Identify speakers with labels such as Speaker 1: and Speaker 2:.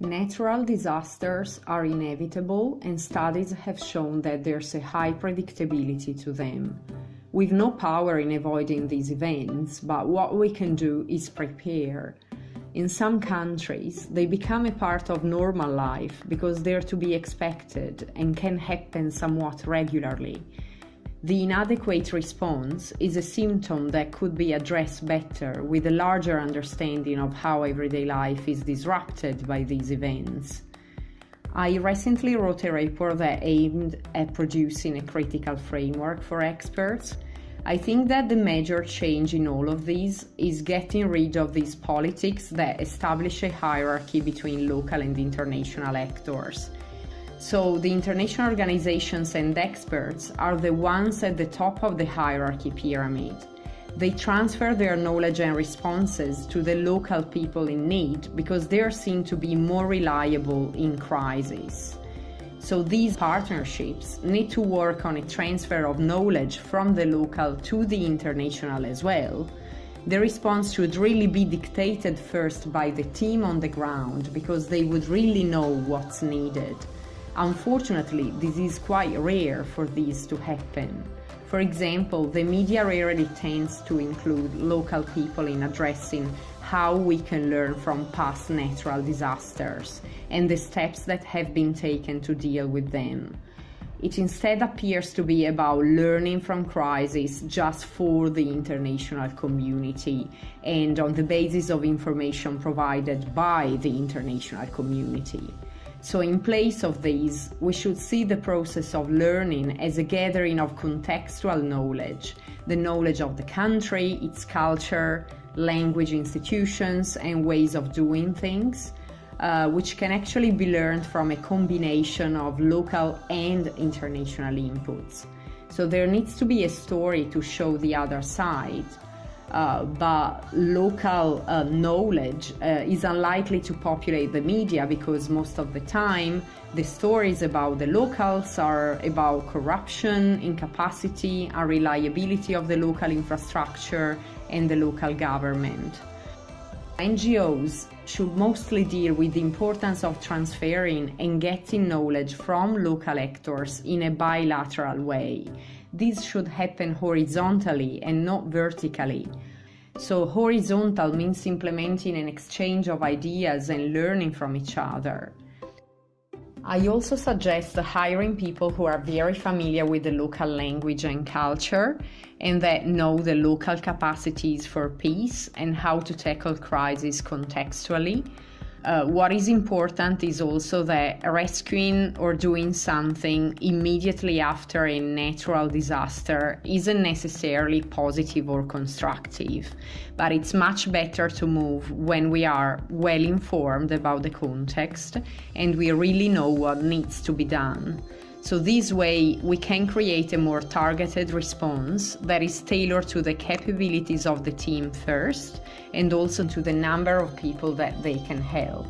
Speaker 1: Natural disasters are inevitable, and studies have shown that there's a high predictability to them. We've no power in avoiding these events, but what we can do is prepare. In some countries, they become a part of normal life because they're to be expected and can happen somewhat regularly. The inadequate response is a symptom that could be addressed better with a larger understanding of how everyday life is disrupted by these events. I recently wrote a report that aimed at producing a critical framework for experts. I think that the major change in all of these is getting rid of these politics that establish a hierarchy between local and international actors. So the international organizations and experts are the ones at the top of the hierarchy pyramid. They transfer their knowledge and responses to the local people in need because they are seen to be more reliable in crisis. So these partnerships need to work on a transfer of knowledge from the local to the international as well. The response should really be dictated first by the team on the ground because they would really know what's needed. Unfortunately, this is quite rare for this to happen. For example, the media rarely tends to include local people in addressing how we can learn from past natural disasters and the steps that have been taken to deal with them. It instead appears to be about learning from crises just for the international community and on the basis of information provided by the international community. So in place of these, we should see the process of learning as a gathering of contextual knowledge, the knowledge of the country, its culture, language, institutions, and ways of doing things, which can actually be learned from a combination of local and international inputs. So there needs to be a story to show the other side. But local knowledge is unlikely to populate the media because most of the time the stories about the locals are about corruption, incapacity, unreliability of the local infrastructure and the local government. NGOs should mostly deal with the importance of transferring and getting knowledge from local actors in a bilateral way. This should happen horizontally and not vertically. So horizontal means implementing an exchange of ideas and learning from each other. I also suggest hiring people who are very familiar with the local language and culture and that know the local capacities for peace and how to tackle crises contextually. What is important is also that rescuing or doing something immediately after a natural disaster isn't necessarily positive or constructive, but it's much better to move when we are well informed about the context and we really know what needs to be done. So this way we can create a more targeted response that is tailored to the capabilities of the team first and also to the number of people that they can help.